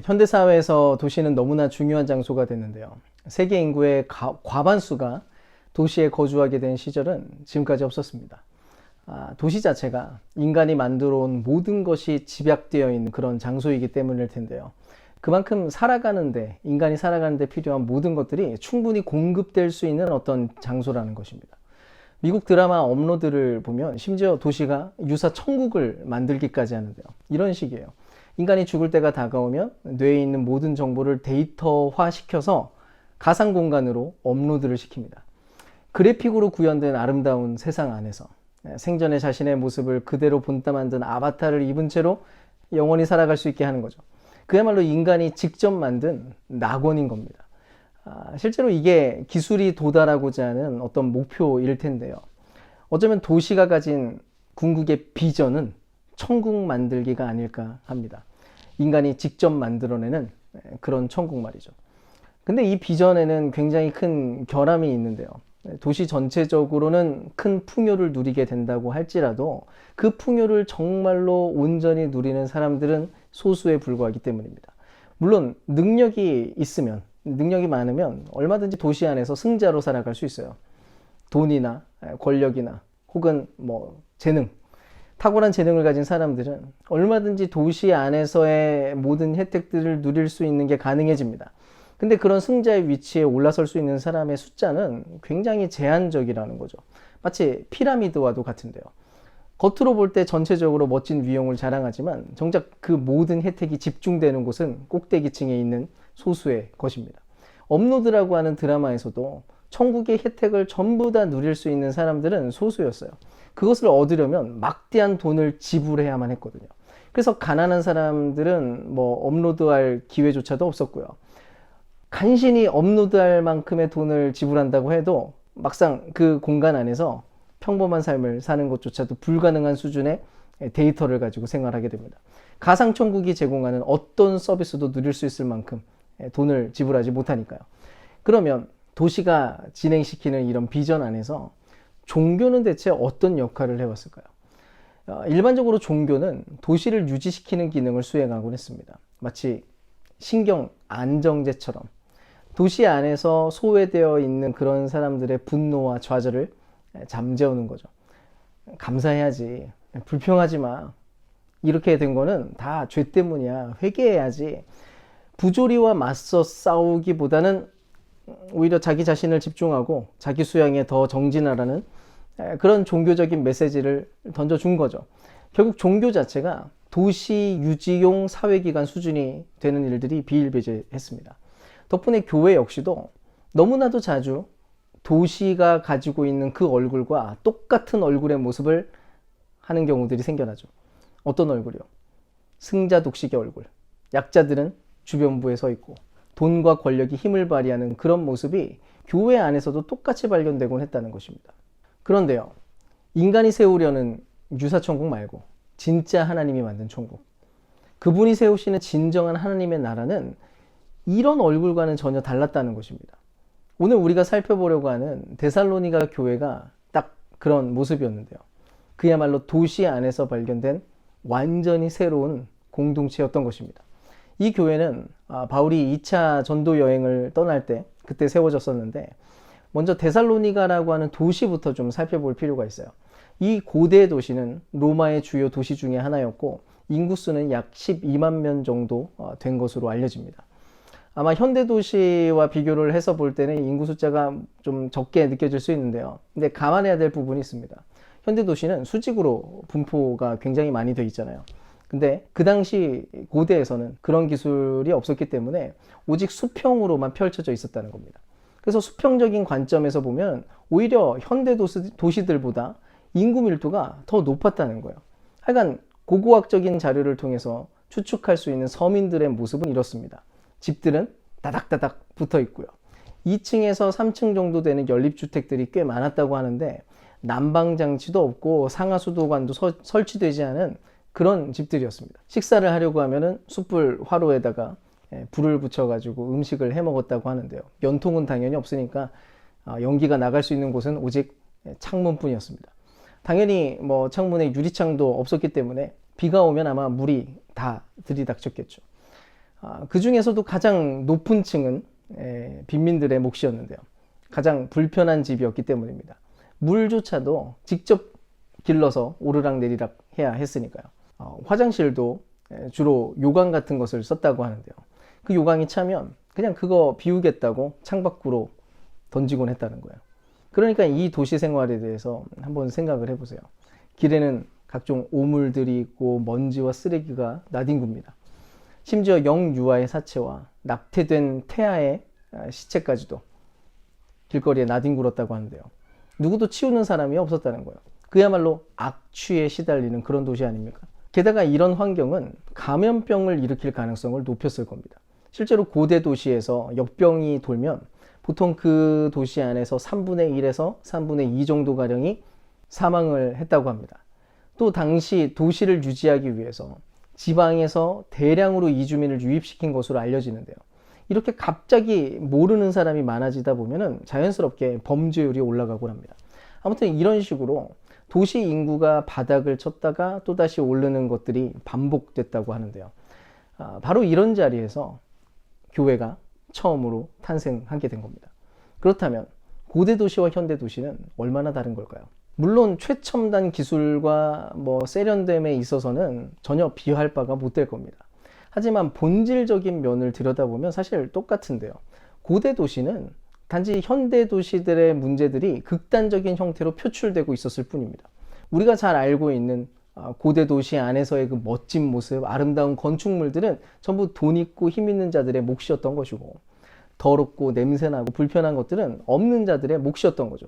현대사회에서 도시는 너무나 중요한 장소가 됐는데요. 세계 인구의 과반수가 도시에 거주하게 된 시절은 지금까지 없었습니다. 도시 자체가 인간이 만들어 온 모든 것이 집약되어 있는 그런 장소이기 때문일 텐데요. 그만큼 인간이 살아가는데 필요한 모든 것들이 충분히 공급될 수 있는 어떤 장소라는 것입니다. 미국 드라마 업로드를 보면 심지어 도시가 유사 천국을 만들기까지 하는데요. 이런 식이에요. 인간이 죽을 때가 다가오면 뇌에 있는 모든 정보를 데이터화 시켜서 가상 공간으로 업로드를 시킵니다. 그래픽으로 구현된 아름다운 세상 안에서 생전에 자신의 모습을 그대로 본따 만든 아바타를 입은 채로 영원히 살아갈 수 있게 하는 거죠. 그야말로 인간이 직접 만든 낙원인 겁니다. 실제로 이게 기술이 도달하고자 하는 어떤 목표일 텐데요. 어쩌면 도시가 가진 궁극의 비전은 천국 만들기가 아닐까 합니다. 인간이 직접 만들어내는 그런 천국 말이죠. 근데 이 비전에는 굉장히 큰 결함이 있는데요. 도시 전체적으로는 큰 풍요를 누리게 된다고 할지라도 그 풍요를 정말로 온전히 누리는 사람들은 소수에 불과하기 때문입니다. 물론 능력이 많으면 얼마든지 도시 안에서 승자로 살아갈 수 있어요. 돈이나 권력이나 혹은 탁월한 재능을 가진 사람들은 얼마든지 도시 안에서의 모든 혜택들을 누릴 수 있는 게 가능해집니다. 근데 그런 승자의 위치에 올라설 수 있는 사람의 숫자는 굉장히 제한적이라는 거죠. 마치 피라미드와도 같은데요. 겉으로 볼 때 전체적으로 멋진 위용을 자랑하지만 정작 그 모든 혜택이 집중되는 곳은 꼭대기층에 있는 소수의 것입니다. 업로드라고 하는 드라마에서도 천국의 혜택을 전부 다 누릴 수 있는 사람들은 소수였어요. 그것을 얻으려면 막대한 돈을 지불해야만 했거든요. 그래서 가난한 사람들은 업로드할 기회조차도 없었고요. 간신히 업로드할 만큼의 돈을 지불한다고 해도 막상 그 공간 안에서 평범한 삶을 사는 것조차도 불가능한 수준의 데이터를 가지고 생활하게 됩니다. 가상천국이 제공하는 어떤 서비스도 누릴 수 있을 만큼 돈을 지불하지 못하니까요. 그러면 도시가 진행시키는 이런 비전 안에서 종교는 대체 어떤 역할을 해왔을까요? 일반적으로 종교는 도시를 유지시키는 기능을 수행하곤 했습니다. 마치 신경 안정제처럼 도시 안에서 소외되어 있는 그런 사람들의 분노와 좌절을 잠재우는 거죠. 감사해야지, 불평하지 마. 이렇게 된 거는 다 죄 때문이야. 회개해야지. 부조리와 맞서 싸우기보다는 오히려 자기 자신을 집중하고 자기 수양에 더 정진하라는 그런 종교적인 메시지를 던져준 거죠. 결국 종교 자체가 도시 유지용 사회기관 수준이 되는 일들이 비일비재했습니다. 덕분에 교회 역시도 너무나도 자주 도시가 가지고 있는 그 얼굴과 똑같은 얼굴의 모습을 하는 경우들이 생겨나죠. 어떤 얼굴이요? 승자 독식의 얼굴. 약자들은 주변부에 서 있고 돈과 권력이 힘을 발휘하는 그런 모습이 교회 안에서도 똑같이 발견되곤 했다는 것입니다. 그런데요, 인간이 세우려는 유사천국 말고 진짜 하나님이 만든 천국, 그분이 세우시는 진정한 하나님의 나라는 이런 얼굴과는 전혀 달랐다는 것입니다. 오늘 우리가 살펴보려고 하는 데살로니가 교회가 딱 그런 모습이었는데요. 그야말로 도시 안에서 발견된 완전히 새로운 공동체였던 것입니다. 이 교회는 바울이 2차 전도 여행을 떠날 때 그때 세워졌었는데, 먼저 데살로니가라고 하는 도시부터 좀 살펴볼 필요가 있어요. 이 고대 도시는 로마의 주요 도시 중에 하나였고 인구수는 약 12만 명 정도 된 것으로 알려집니다. 아마 현대 도시와 비교를 해서 볼 때는 인구 숫자가 좀 적게 느껴질 수 있는데요. 근데 감안해야 될 부분이 있습니다. 현대 도시는 수직으로 분포가 굉장히 많이 돼 있잖아요. 근데 그 당시 고대에서는 그런 기술이 없었기 때문에 오직 수평으로만 펼쳐져 있었다는 겁니다. 그래서 수평적인 관점에서 보면 오히려 현대 도시들보다 인구 밀도가 더 높았다는 거예요. 하여간 고고학적인 자료를 통해서 추측할 수 있는 서민들의 모습은 이렇습니다. 집들은 다닥다닥 붙어 있고요. 2층에서 3층 정도 되는 연립주택들이 꽤 많았다고 하는데 난방장치도 없고 상하수도관도 설치되지 않은 그런 집들이었습니다. 식사를 하려고 하면은 숯불 화로에다가 불을 붙여가지고 음식을 해 먹었다고 하는데요. 연통은 당연히 없으니까 연기가 나갈 수 있는 곳은 오직 창문뿐이었습니다. 당연히 창문에 유리창도 없었기 때문에 비가 오면 아마 물이 다 들이닥쳤겠죠. 그 중에서도 가장 높은 층은 빈민들의 몫이었는데요. 가장 불편한 집이었기 때문입니다. 물조차도 직접 길러서 오르락내리락 해야 했으니까요. 화장실도 주로 요강 같은 것을 썼다고 하는데요. 그 요강이 차면 그냥 그거 비우겠다고 창밖으로 던지곤 했다는 거예요. 그러니까 이 도시 생활에 대해서 한번 생각을 해보세요. 길에는 각종 오물들이 있고 먼지와 쓰레기가 나뒹굽니다. 심지어 영유아의 사체와 낙태된 태아의 시체까지도 길거리에 나뒹굴었다고 하는데요. 누구도 치우는 사람이 없었다는 거예요. 그야말로 악취에 시달리는 그런 도시 아닙니까? 게다가 이런 환경은 감염병을 일으킬 가능성을 높였을 겁니다. 실제로 고대 도시에서 역병이 돌면 보통 그 도시 안에서 3분의 1에서 3분의 2 정도 가량이 사망을 했다고 합니다. 또 당시 도시를 유지하기 위해서 지방에서 대량으로 이주민을 유입시킨 것으로 알려지는데요. 이렇게 갑자기 모르는 사람이 많아지다 보면은 자연스럽게 범죄율이 올라가곤 합니다. 아무튼 이런 식으로 도시 인구가 바닥을 쳤다가 또다시 오르는 것들이 반복됐다고 하는데요. 바로 이런 자리에서 교회가 처음으로 탄생하게 된 겁니다. 그렇다면 고대 도시와 현대 도시는 얼마나 다른 걸까요? 물론 최첨단 기술과 세련됨에 있어서는 전혀 비할 바가 못 될 겁니다. 하지만 본질적인 면을 들여다보면 사실 똑같은데요. 고대 도시는 단지 현대 도시들의 문제들이 극단적인 형태로 표출되고 있었을 뿐입니다. 우리가 잘 알고 있는 고대 도시 안에서의 그 멋진 모습, 아름다운 건축물들은 전부 돈 있고 힘 있는 자들의 몫이었던 것이고, 더럽고 냄새나고 불편한 것들은 없는 자들의 몫이었던 거죠.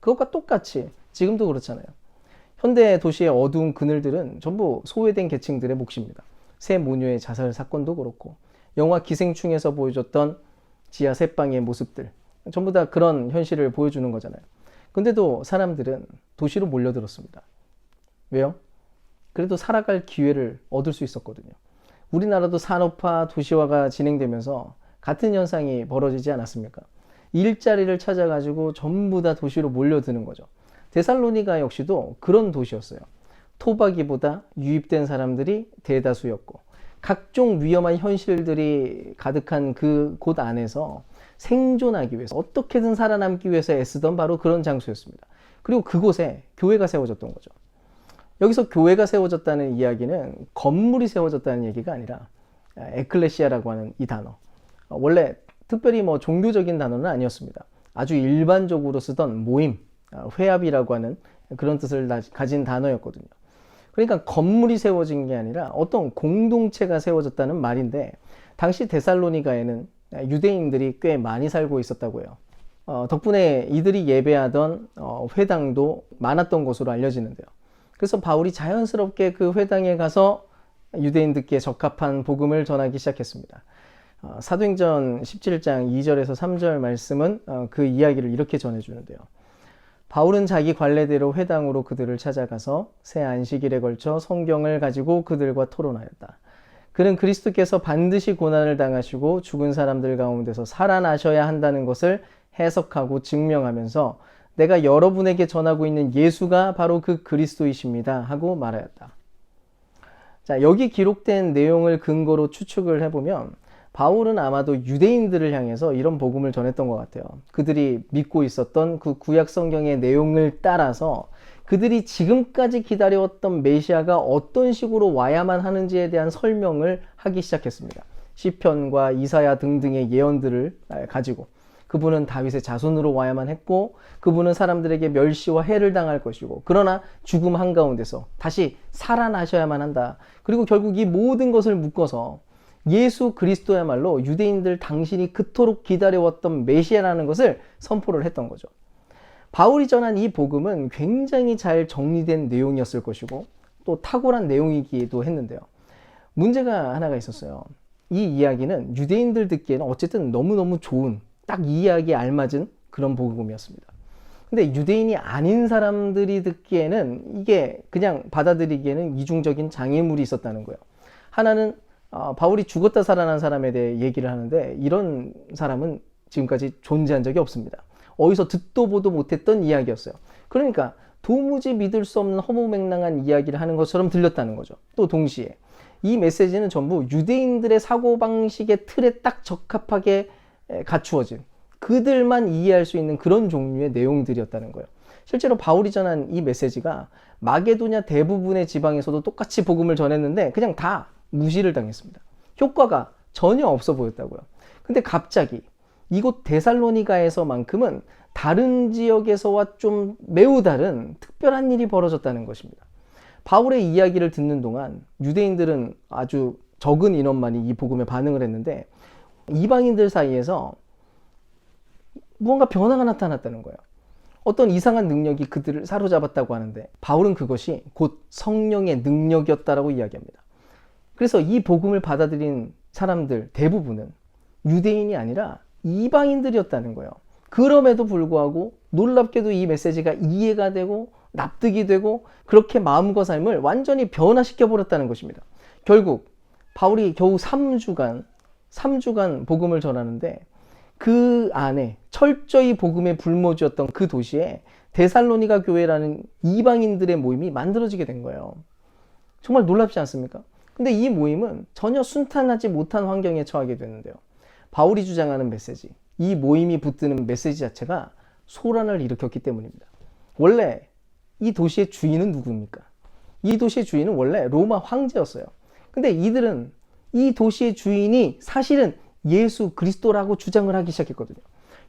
그것과 똑같이 지금도 그렇잖아요. 현대 도시의 어두운 그늘들은 전부 소외된 계층들의 몫입니다. 새 모녀의 자살 사건도 그렇고, 영화 기생충에서 보여줬던 지하 새방의 모습들, 전부 다 그런 현실을 보여주는 거잖아요. 근데도 사람들은 도시로 몰려들었습니다. 왜요? 그래도 살아갈 기회를 얻을 수 있었거든요. 우리나라도 산업화, 도시화가 진행되면서 같은 현상이 벌어지지 않았습니까? 일자리를 찾아가지고 전부 다 도시로 몰려드는 거죠. 데살로니가 역시도 그런 도시였어요. 토박이보다 유입된 사람들이 대다수였고, 각종 위험한 현실들이 가득한 그 곳 안에서 생존하기 위해서, 어떻게든 살아남기 위해서 애쓰던 바로 그런 장소였습니다. 그리고 그곳에 교회가 세워졌던 거죠. 여기서 교회가 세워졌다는 이야기는 건물이 세워졌다는 얘기가 아니라 에클레시아라고 하는 이 단어, 원래 특별히 종교적인 단어는 아니었습니다. 아주 일반적으로 쓰던 모임, 회합이라고 하는 그런 뜻을 가진 단어였거든요. 그러니까 건물이 세워진 게 아니라 어떤 공동체가 세워졌다는 말인데, 당시 데살로니가에는 유대인들이 꽤 많이 살고 있었다고 해요. 덕분에 이들이 예배하던 회당도 많았던 것으로 알려지는데요. 그래서 바울이 자연스럽게 그 회당에 가서 유대인들께 적합한 복음을 전하기 시작했습니다. 사도행전 17장 2절에서 3절 말씀은 그 이야기를 이렇게 전해주는데요. 바울은 자기 관례대로 회당으로 그들을 찾아가서 새 안식일에 걸쳐 성경을 가지고 그들과 토론하였다. 그는 그리스도께서 반드시 고난을 당하시고 죽은 사람들 가운데서 살아나셔야 한다는 것을 해석하고 증명하면서 내가 여러분에게 전하고 있는 예수가 바로 그 그리스도이십니다 하고 말하였다. 자, 여기 기록된 내용을 근거로 추측을 해보면 바울은 아마도 유대인들을 향해서 이런 복음을 전했던 것 같아요. 그들이 믿고 있었던 그 구약 성경의 내용을 따라서 그들이 지금까지 기다려왔던 메시아가 어떤 식으로 와야만 하는지에 대한 설명을 하기 시작했습니다. 시편과 이사야 등등의 예언들을 가지고 그분은 다윗의 자손으로 와야만 했고, 그분은 사람들에게 멸시와 해를 당할 것이고, 그러나 죽음 한가운데서 다시 살아나셔야만 한다. 그리고 결국 이 모든 것을 묶어서 예수 그리스도야말로 유대인들 당신이 그토록 기다려왔던 메시아라는 것을 선포를 했던 거죠. 바울이 전한 이 복음은 굉장히 잘 정리된 내용이었을 것이고, 또 탁월한 내용이기도 했는데요. 문제가 하나가 있었어요. 이 이야기는 유대인들 듣기에는 어쨌든 너무너무 좋은, 딱 이 이야기에 알맞은 그런 복음이었습니다. 근데 유대인이 아닌 사람들이 듣기에는 이게 그냥 받아들이기에는 이중적인 장애물이 있었다는 거예요. 하나는 바울이 죽었다 살아난 사람에 대해 얘기를 하는데, 이런 사람은 지금까지 존재한 적이 없습니다. 어디서 듣도 보도 못했던 이야기였어요. 그러니까 도무지 믿을 수 없는 허무맹랑한 이야기를 하는 것처럼 들렸다는 거죠. 또 동시에 이 메시지는 전부 유대인들의 사고방식의 틀에 딱 적합하게 갖추어진, 그들만 이해할 수 있는 그런 종류의 내용들이었다는 거예요. 실제로 바울이 전한 이 메시지가 마게도냐 대부분의 지방에서도 똑같이 복음을 전했는데 그냥 다 무시를 당했습니다. 효과가 전혀 없어 보였다고요. 근데 갑자기 이곳 데살로니가에서만큼은 다른 지역에서와 좀 매우 다른 특별한 일이 벌어졌다는 것입니다. 바울의 이야기를 듣는 동안 유대인들은 아주 적은 인원만이 이 복음에 반응을 했는데 이방인들 사이에서 무언가 변화가 나타났다는 거예요. 어떤 이상한 능력이 그들을 사로잡았다고 하는데 바울은 그것이 곧 성령의 능력이었다라고 이야기합니다. 그래서 이 복음을 받아들인 사람들 대부분은 유대인이 아니라 이방인들이었다는 거예요. 그럼에도 불구하고 놀랍게도 이 메시지가 이해가 되고 납득이 되고 그렇게 마음과 삶을 완전히 변화시켜 버렸다는 것입니다. 결국 바울이 겨우 3주간 복음을 전하는데 그 안에 철저히 복음에 불모지였던 그 도시에 데살로니가 교회라는 이방인들의 모임이 만들어지게 된 거예요. 정말 놀랍지 않습니까? 근데 이 모임은 전혀 순탄하지 못한 환경에 처하게 되는데요. 바울이 주장하는 메시지, 이 모임이 붙드는 메시지 자체가 소란을 일으켰기 때문입니다. 원래 이 도시의 주인은 누구입니까? 이 도시의 주인은 원래 로마 황제였어요. 근데 이들은 이 도시의 주인이 사실은 예수 그리스도라고 주장을 하기 시작했거든요.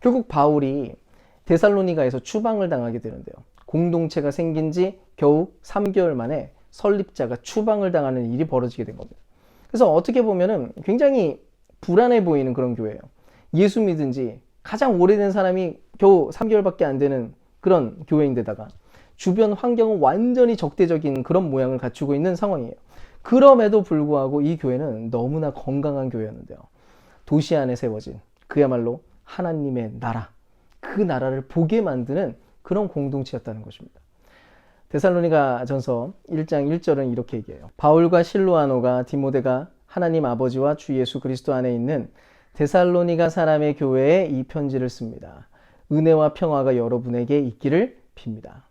결국 바울이 데살로니가에서 추방을 당하게 되는데요. 공동체가 생긴 지 겨우 3개월 만에 설립자가 추방을 당하는 일이 벌어지게 된 겁니다. 그래서 어떻게 보면은 굉장히 불안해 보이는 그런 교회예요. 예수 믿은 지 가장 오래된 사람이 겨우 3개월밖에 안 되는 그런 교회인데다가 주변 환경은 완전히 적대적인 그런 모양을 갖추고 있는 상황이에요. 그럼에도 불구하고 이 교회는 너무나 건강한 교회였는데요. 도시 안에 세워진 그야말로 하나님의 나라, 그 나라를 보게 만드는 그런 공동체였다는 것입니다. 데살로니가 전서 1장 1절은 이렇게 얘기해요. 바울과 실로아노가 디모데가 하나님 아버지와 주 예수 그리스도 안에 있는 데살로니가 사람의 교회에 이 편지를 씁니다. 은혜와 평화가 여러분에게 있기를 빕니다.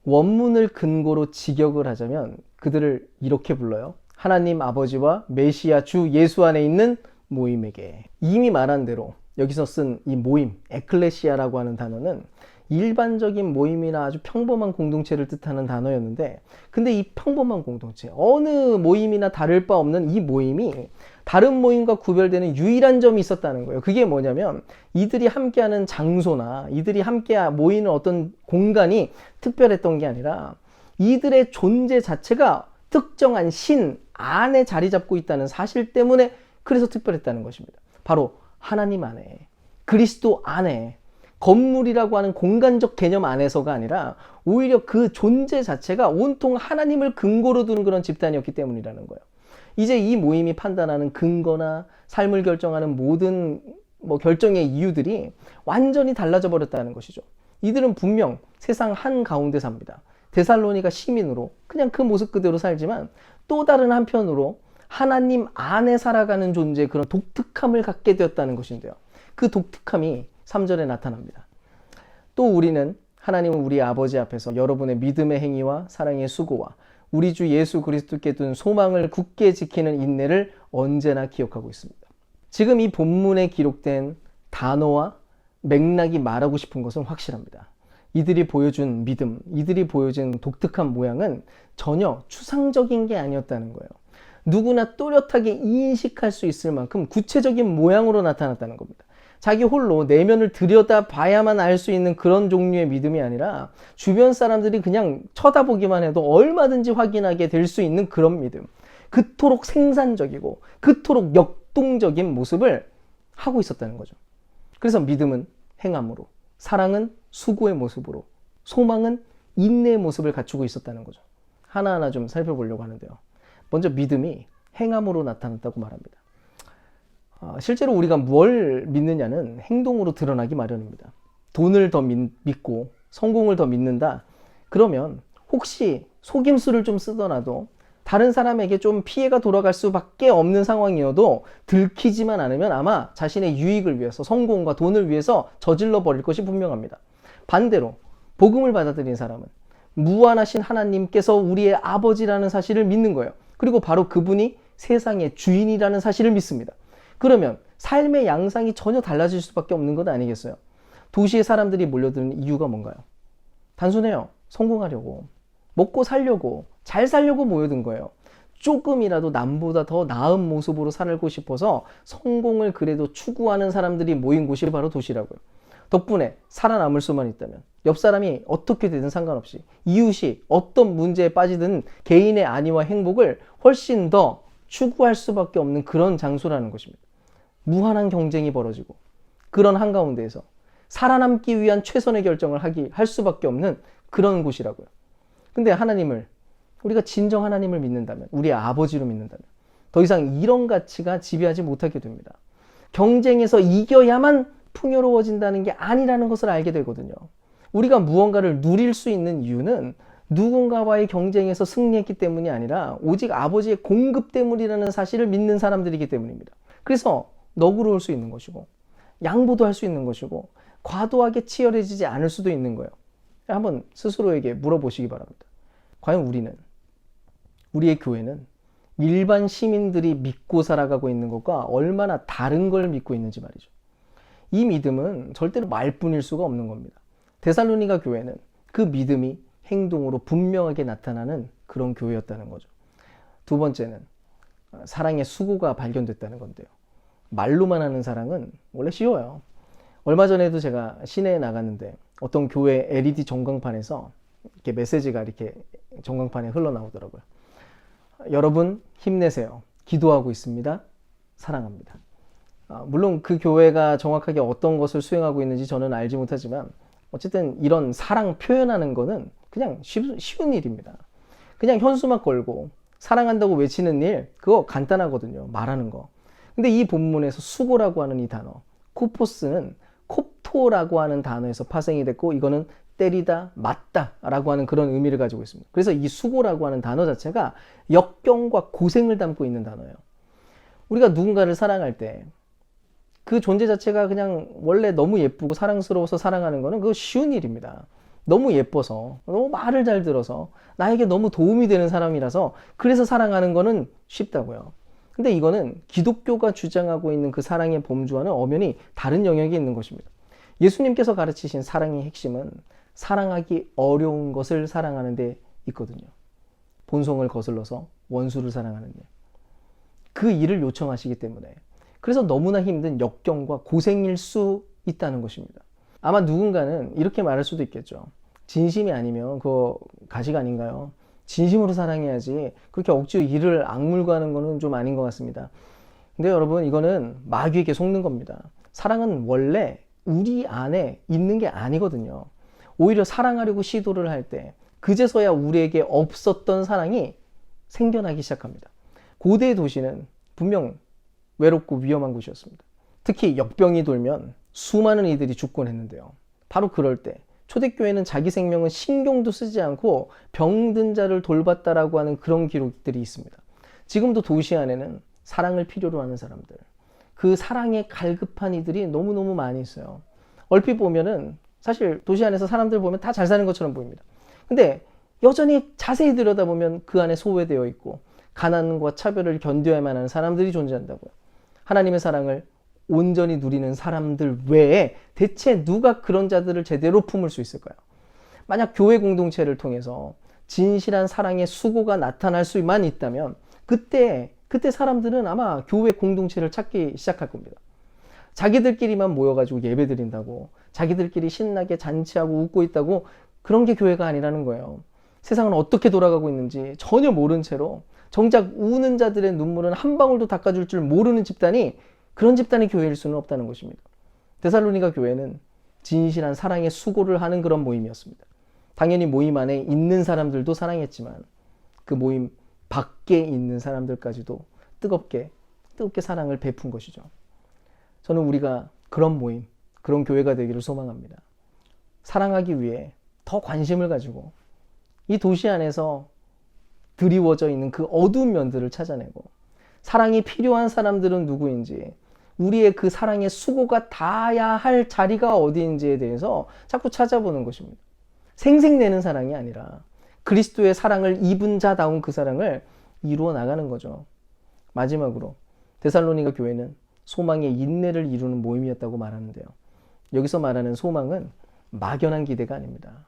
원문을 근거로 직역을 하자면 그들을 이렇게 불러요. 하나님 아버지와 메시아 주 예수 안에 있는 모임에게. 이미 말한 대로 여기서 쓴 이 모임, 에클레시아라고 하는 단어는 일반적인 모임이나 아주 평범한 공동체를 뜻하는 단어였는데, 근데 이 평범한 공동체, 어느 모임이나 다를 바 없는 이 모임이 다른 모임과 구별되는 유일한 점이 있었다는 거예요. 그게 뭐냐면 이들이 함께하는 장소나 이들이 함께 모이는 어떤 공간이 특별했던 게 아니라 이들의 존재 자체가 특정한 신 안에 자리 잡고 있다는 사실 때문에 그래서 특별했다는 것입니다. 바로 하나님 안에, 그리스도 안에, 건물이라고 하는 공간적 개념 안에서가 아니라 오히려 그 존재 자체가 온통 하나님을 근거로 두는 그런 집단이었기 때문이라는 거예요. 이제 이 모임이 판단하는 근거나 삶을 결정하는 모든 결정의 이유들이 완전히 달라져 버렸다는 것이죠. 이들은 분명 세상 한가운데 삽니다. 데살로니가 시민으로 그냥 그 모습 그대로 살지만 또 다른 한편으로 하나님 안에 살아가는 존재의 그런 독특함을 갖게 되었다는 것인데요. 그 독특함이 3절에 나타납니다. 또 우리는 하나님은 우리 아버지 앞에서 여러분의 믿음의 행위와 사랑의 수고와 우리 주 예수 그리스도께 둔 소망을 굳게 지키는 인내를 언제나 기억하고 있습니다. 지금 이 본문에 기록된 단어와 맥락이 말하고 싶은 것은 확실합니다. 이들이 보여준 믿음, 이들이 보여준 독특한 모양은 전혀 추상적인 게 아니었다는 거예요. 누구나 또렷하게 인식할 수 있을 만큼 구체적인 모양으로 나타났다는 겁니다. 자기 홀로 내면을 들여다봐야만 알 수 있는 그런 종류의 믿음이 아니라 주변 사람들이 그냥 쳐다보기만 해도 얼마든지 확인하게 될 수 있는 그런 믿음. 그토록 생산적이고 그토록 역동적인 모습을 하고 있었다는 거죠. 그래서 믿음은 행함으로, 사랑은 수고의 모습으로, 소망은 인내의 모습을 갖추고 있었다는 거죠. 하나하나 좀 살펴보려고 하는데요. 먼저 믿음이 행함으로 나타났다고 말합니다. 실제로 우리가 뭘 믿느냐는 행동으로 드러나기 마련입니다. 돈을 더 믿고 성공을 더 믿는다. 그러면 혹시 속임수를 좀 쓰더라도 다른 사람에게 좀 피해가 돌아갈 수밖에 없는 상황이어도 들키지만 않으면 아마 자신의 유익을 위해서, 성공과 돈을 위해서 저질러 버릴 것이 분명합니다. 반대로 복음을 받아들인 사람은 무한하신 하나님께서 우리의 아버지라는 사실을 믿는 거예요. 그리고 바로 그분이 세상의 주인이라는 사실을 믿습니다. 그러면 삶의 양상이 전혀 달라질 수밖에 없는 것 아니겠어요? 도시에 사람들이 몰려드는 이유가 뭔가요? 단순해요. 성공하려고, 먹고 살려고, 잘 살려고 모여든 거예요. 조금이라도 남보다 더 나은 모습으로 살고 싶어서 성공을 그래도 추구하는 사람들이 모인 곳이 바로 도시라고요. 덕분에 살아남을 수만 있다면 옆 사람이 어떻게 되든 상관없이, 이웃이 어떤 문제에 빠지든 개인의 안위와 행복을 훨씬 더 추구할 수밖에 없는 그런 장소라는 것입니다. 무한한 경쟁이 벌어지고 그런 한가운데에서 살아남기 위한 최선의 결정을 할 수밖에 없는 그런 곳이라고요. 근데 하나님을, 우리가 진정 하나님을 믿는다면, 우리 아버지로 믿는다면 더 이상 이런 가치가 지배하지 못하게 됩니다. 경쟁에서 이겨야만 풍요로워진다는 게 아니라는 것을 알게 되거든요. 우리가 무언가를 누릴 수 있는 이유는 누군가와의 경쟁에서 승리했기 때문이 아니라 오직 아버지의 공급 때문이라는 사실을 믿는 사람들이기 때문입니다. 그래서 너그러울 수 있는 것이고, 양보도 할 수 있는 것이고, 과도하게 치열해지지 않을 수도 있는 거예요. 한번 스스로에게 물어보시기 바랍니다. 과연 우리의 교회는 일반 시민들이 믿고 살아가고 있는 것과 얼마나 다른 걸 믿고 있는지 말이죠. 이 믿음은 절대로 말뿐일 수가 없는 겁니다. 데살로니가 교회는 그 믿음이 행동으로 분명하게 나타나는 그런 교회였다는 거죠. 두 번째는 사랑의 수고가 발견됐다는 건데요. 말로만 하는 사랑은 원래 쉬워요. 얼마 전에도 제가 시내에 나갔는데 어떤 교회 LED 전광판에서 이렇게 메시지가 이렇게 전광판에 흘러나오더라고요. 여러분 힘내세요. 기도하고 있습니다. 사랑합니다. 물론 그 교회가 정확하게 어떤 것을 수행하고 있는지 저는 알지 못하지만 어쨌든 이런 사랑 표현하는 거는 그냥 쉬운 일입니다. 그냥 현수막 걸고 사랑한다고 외치는 일, 그거 간단하거든요. 말하는 거. 근데 이 본문에서 수고라고 하는 이 단어, 코포스는 콥토라고 하는 단어에서 파생이 됐고, 이거는 때리다, 맞다 라고 하는 그런 의미를 가지고 있습니다. 그래서 이 수고라고 하는 단어 자체가 역경과 고생을 담고 있는 단어예요. 우리가 누군가를 사랑할 때 그 존재 자체가 그냥 원래 너무 예쁘고 사랑스러워서 사랑하는 거는 그거 쉬운 일입니다. 너무 예뻐서, 너무 말을 잘 들어서, 나에게 너무 도움이 되는 사람이라서 그래서 사랑하는 거는 쉽다고요. 근데 이거는 기독교가 주장하고 있는 그 사랑의 범주와는 엄연히 다른 영역이 있는 것입니다. 예수님께서 가르치신 사랑의 핵심은 사랑하기 어려운 것을 사랑하는 데 있거든요. 본성을 거슬러서 원수를 사랑하는 일. 그 일을 요청하시기 때문에, 그래서 너무나 힘든 역경과 고생일 수 있다는 것입니다. 아마 누군가는 이렇게 말할 수도 있겠죠. 진심이 아니면 그거 가식 아닌가요? 진심으로 사랑해야지 그렇게 억지로 이를 악물고 하는 거는 좀 아닌 것 같습니다. 근데 여러분, 이거는 마귀에게 속는 겁니다. 사랑은 원래 우리 안에 있는 게 아니거든요. 오히려 사랑하려고 시도를 할 때 그제서야 우리에게 없었던 사랑이 생겨나기 시작합니다. 고대 도시는 분명 외롭고 위험한 곳이었습니다. 특히 역병이 돌면 수많은 이들이 죽곤 했는데요. 바로 그럴 때 초대교회는 자기 생명은 신경도 쓰지 않고 병든 자를 돌봤다라고 하는 그런 기록들이 있습니다. 지금도 도시 안에는 사랑을 필요로 하는 사람들, 그 사랑에 갈급한 이들이 너무너무 많이 있어요. 얼핏 보면은 사실 도시 안에서 사람들 보면 다 잘 사는 것처럼 보입니다. 근데 여전히 자세히 들여다보면 그 안에 소외되어 있고 가난과 차별을 견뎌야만 하는 사람들이 존재한다고요. 하나님의 사랑을 온전히 누리는 사람들 외에 대체 누가 그런 자들을 제대로 품을 수 있을까요? 만약 교회 공동체를 통해서 진실한 사랑의 수고가 나타날 수만 있다면 그때 사람들은 아마 교회 공동체를 찾기 시작할 겁니다. 자기들끼리만 모여가지고 예배 드린다고, 자기들끼리 신나게 잔치하고 웃고 있다고, 그런 게 교회가 아니라는 거예요. 세상은 어떻게 돌아가고 있는지 전혀 모른 채로 정작 우는 자들의 눈물은 한 방울도 닦아줄 줄 모르는 집단이, 그런 집단이 교회일 수는 없다는 것입니다. 데살로니가 교회는 진실한 사랑의 수고를 하는 그런 모임이었습니다. 당연히 모임 안에 있는 사람들도 사랑했지만 그 모임 밖에 있는 사람들까지도 뜨겁게 사랑을 베푼 것이죠. 저는 우리가 그런 모임, 그런 교회가 되기를 소망합니다. 사랑하기 위해 더 관심을 가지고 이 도시 안에서 드리워져 있는 그 어두운 면들을 찾아내고, 사랑이 필요한 사람들은 누구인지, 우리의 그 사랑의 수고가 닿아야 할 자리가 어디인지에 대해서 자꾸 찾아보는 것입니다. 생색내는 사랑이 아니라 그리스도의 사랑을 입은 자다운 그 사랑을 이루어 나가는 거죠. 마지막으로 데살로니가 교회는 소망의 인내를 이루는 모임이었다고 말하는데요. 여기서 말하는 소망은 막연한 기대가 아닙니다.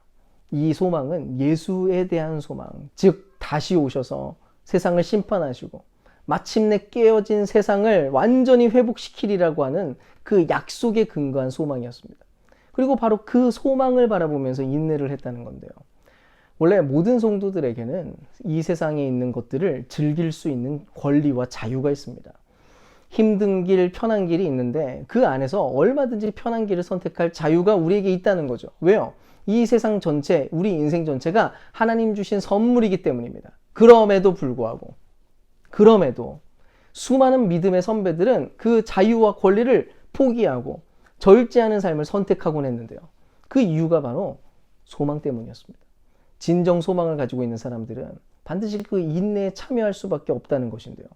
이 소망은 예수에 대한 소망, 즉 다시 오셔서 세상을 심판하시고 마침내 깨어진 세상을 완전히 회복시키리라고 하는 그 약속에 근거한 소망이었습니다. 그리고 바로 그 소망을 바라보면서 인내를 했다는 건데요. 원래 모든 성도들에게는 이 세상에 있는 것들을 즐길 수 있는 권리와 자유가 있습니다. 힘든 길, 편한 길이 있는데 그 안에서 얼마든지 편한 길을 선택할 자유가 우리에게 있다는 거죠. 왜요? 이 세상 전체, 우리 인생 전체가 하나님 주신 선물이기 때문입니다. 그럼에도 수많은 믿음의 선배들은 그 자유와 권리를 포기하고 절제하는 삶을 선택하곤 했는데요. 그 이유가 바로 소망 때문이었습니다. 진정 소망을 가지고 있는 사람들은 반드시 그 인내에 참여할 수밖에 없다는 것인데요.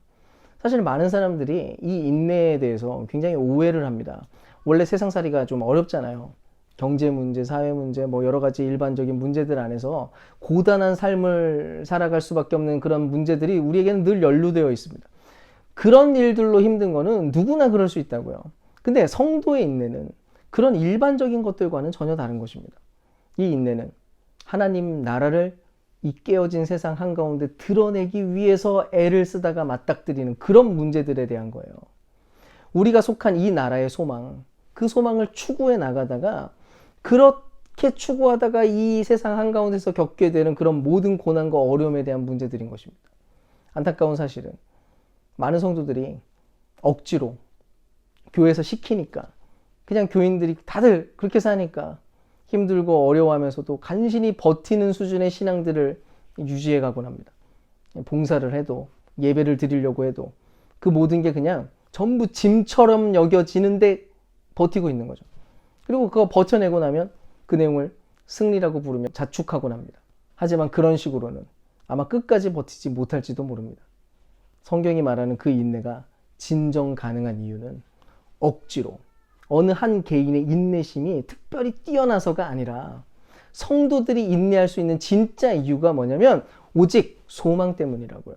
사실 많은 사람들이 이 인내에 대해서 굉장히 오해를 합니다. 원래 세상살이가 좀 어렵잖아요. 경제 문제, 사회 문제, 여러 가지 일반적인 문제들 안에서 고단한 삶을 살아갈 수밖에 없는 그런 문제들이 우리에게는 늘 연루되어 있습니다. 그런 일들로 힘든 거는 누구나 그럴 수 있다고요. 근데 성도의 인내는 그런 일반적인 것들과는 전혀 다른 것입니다. 이 인내는 하나님 나라를 이 깨어진 세상 한가운데 드러내기 위해서 애를 쓰다가 맞닥뜨리는 그런 문제들에 대한 거예요. 우리가 속한 이 나라의 소망, 그 소망을 추구해 나가다가 그렇게 추구하다가 이 세상 한가운데서 겪게 되는 그런 모든 고난과 어려움에 대한 문제들인 것입니다. 안타까운 사실은 많은 성도들이 억지로 교회에서 시키니까 그냥 교인들이 다들 그렇게 사니까 힘들고 어려워하면서도 간신히 버티는 수준의 신앙들을 유지해 가곤 합니다. 봉사를 해도 예배를 드리려고 해도 그 모든 게 그냥 전부 짐처럼 여겨지는데 버티고 있는 거죠. 그리고 그거 버텨내고 나면 그 내용을 승리라고 부르며 자축하곤 합니다. 하지만 그런 식으로는 아마 끝까지 버티지 못할지도 모릅니다. 성경이 말하는 그 인내가 진정 가능한 이유는 억지로 어느 한 개인의 인내심이 특별히 뛰어나서가 아니라 성도들이 인내할 수 있는 진짜 이유가 뭐냐면 오직 소망 때문이라고요.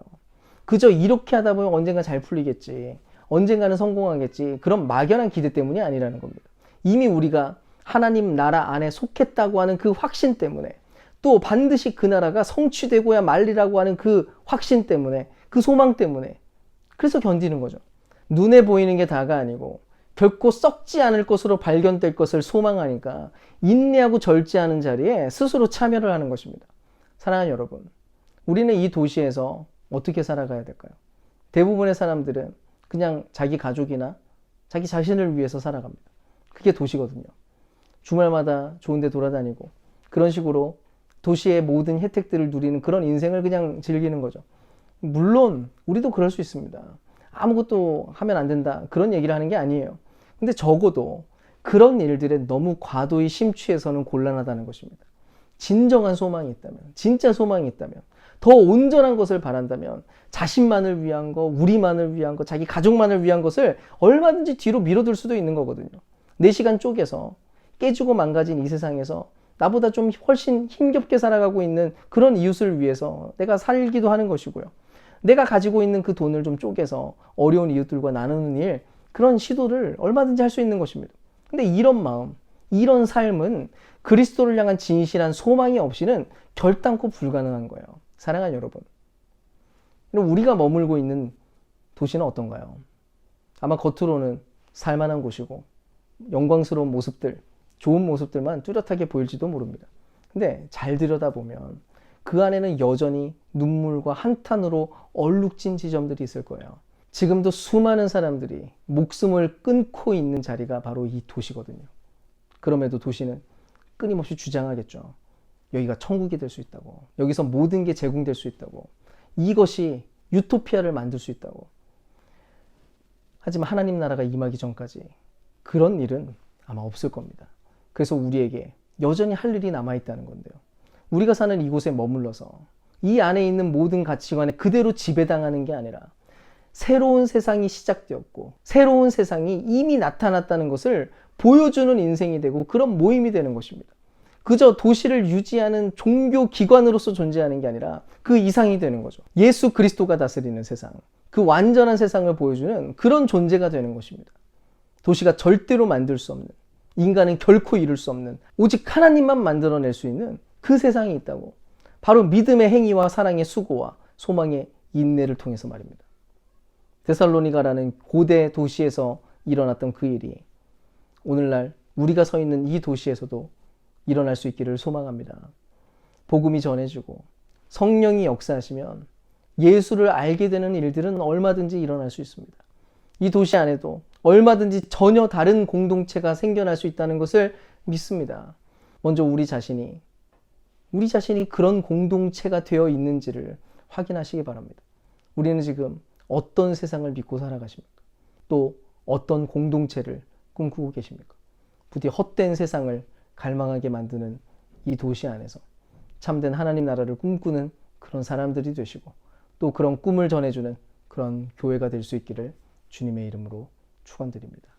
그저 이렇게 하다 보면 언젠가 잘 풀리겠지, 언젠가는 성공하겠지, 그런 막연한 기대 때문이 아니라는 겁니다. 이미 우리가 하나님 나라 안에 속했다고 하는 그 확신 때문에, 또 반드시 그 나라가 성취되고야 말리라고 하는 그 확신 때문에, 그 소망 때문에, 그래서 견디는 거죠. 눈에 보이는 게 다가 아니고 결코 썩지 않을 것으로 발견될 것을 소망하니까 인내하고 절제하는 자리에 스스로 참여를 하는 것입니다. 사랑하는 여러분, 우리는 이 도시에서 어떻게 살아가야 될까요? 대부분의 사람들은 그냥 자기 가족이나 자기 자신을 위해서 살아갑니다. 그게 도시거든요. 주말마다 좋은 데 돌아다니고 그런 식으로 도시의 모든 혜택들을 누리는 그런 인생을 그냥 즐기는 거죠. 물론 우리도 그럴 수 있습니다. 아무것도 하면 안 된다, 그런 얘기를 하는 게 아니에요. 근데 적어도 그런 일들에 너무 과도히 심취해서는 곤란하다는 것입니다. 진정한 소망이 있다면, 진짜 소망이 있다면, 더 온전한 것을 바란다면 자신만을 위한 거, 우리만을 위한 거, 자기 가족만을 위한 것을 얼마든지 뒤로 밀어둘 수도 있는 거거든요. 4시간 쪼개서 깨지고 망가진 이 세상에서 나보다 좀 훨씬 힘겹게 살아가고 있는 그런 이웃을 위해서 내가 살기도 하는 것이고요. 내가 가지고 있는 그 돈을 좀 쪼개서 어려운 이웃들과 나누는 일, 그런 시도를 얼마든지 할 수 있는 것입니다. 근데 이런 마음, 이런 삶은 그리스도를 향한 진실한 소망이 없이는 결단코 불가능한 거예요. 사랑하는 여러분, 우리가 머물고 있는 도시는 어떤가요? 아마 겉으로는 살만한 곳이고 영광스러운 모습들, 좋은 모습들만 뚜렷하게 보일지도 모릅니다. 근데 잘 들여다보면 그 안에는 여전히 눈물과 한탄으로 얼룩진 지점들이 있을 거예요. 지금도 수많은 사람들이 목숨을 끊고 있는 자리가 바로 이 도시거든요. 그럼에도 도시는 끊임없이 주장하겠죠. 여기가 천국이 될 수 있다고, 여기서 모든 게 제공될 수 있다고, 이것이 유토피아를 만들 수 있다고. 하지만 하나님 나라가 임하기 전까지 그런 일은 아마 없을 겁니다. 그래서 우리에게 여전히 할 일이 남아있다는 건데요. 우리가 사는 이곳에 머물러서 이 안에 있는 모든 가치관에 그대로 지배당하는 게 아니라 새로운 세상이 시작되었고 새로운 세상이 이미 나타났다는 것을 보여주는 인생이 되고 그런 모임이 되는 것입니다. 그저 도시를 유지하는 종교 기관으로서 존재하는 게 아니라 그 이상이 되는 거죠. 예수 그리스도가 다스리는 세상, 그 완전한 세상을 보여주는 그런 존재가 되는 것입니다. 도시가 절대로 만들 수 없는, 인간은 결코 이룰 수 없는, 오직 하나님만 만들어낼 수 있는 그 세상이 있다고. 바로 믿음의 행위와 사랑의 수고와 소망의 인내를 통해서 말입니다. 데살로니가라는 고대 도시에서 일어났던 그 일이 오늘날 우리가 서 있는 이 도시에서도 일어날 수 있기를 소망합니다. 복음이 전해지고 성령이 역사하시면 예수를 알게 되는 일들은 얼마든지 일어날 수 있습니다. 이 도시 안에도 얼마든지 전혀 다른 공동체가 생겨날 수 있다는 것을 믿습니다. 먼저 우리 자신이 그런 공동체가 되어 있는지를 확인하시기 바랍니다. 우리는 지금 어떤 세상을 믿고 살아가십니까? 또 어떤 공동체를 꿈꾸고 계십니까? 부디 헛된 세상을 갈망하게 만드는 이 도시 안에서 참된 하나님 나라를 꿈꾸는 그런 사람들이 되시고 또 그런 꿈을 전해주는 그런 교회가 될 수 있기를 주님의 이름으로 축원드립니다.